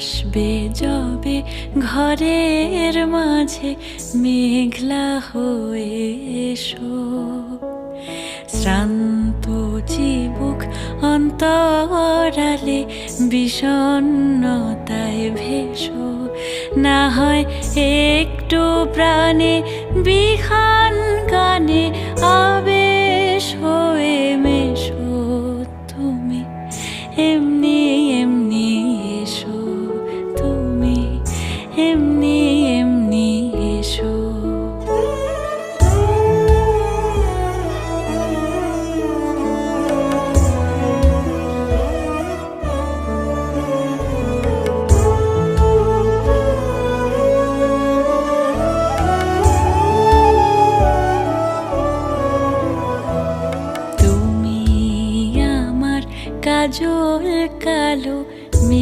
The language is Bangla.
আসবে যবে ঘরের মাঝে মেঘলা হয়ে এসো, শ্রান্ত চিবুক অন্তরালে বিষণ্ণতায় ভেসো, না হয় একটু প্রাণে বিহান গানে আবে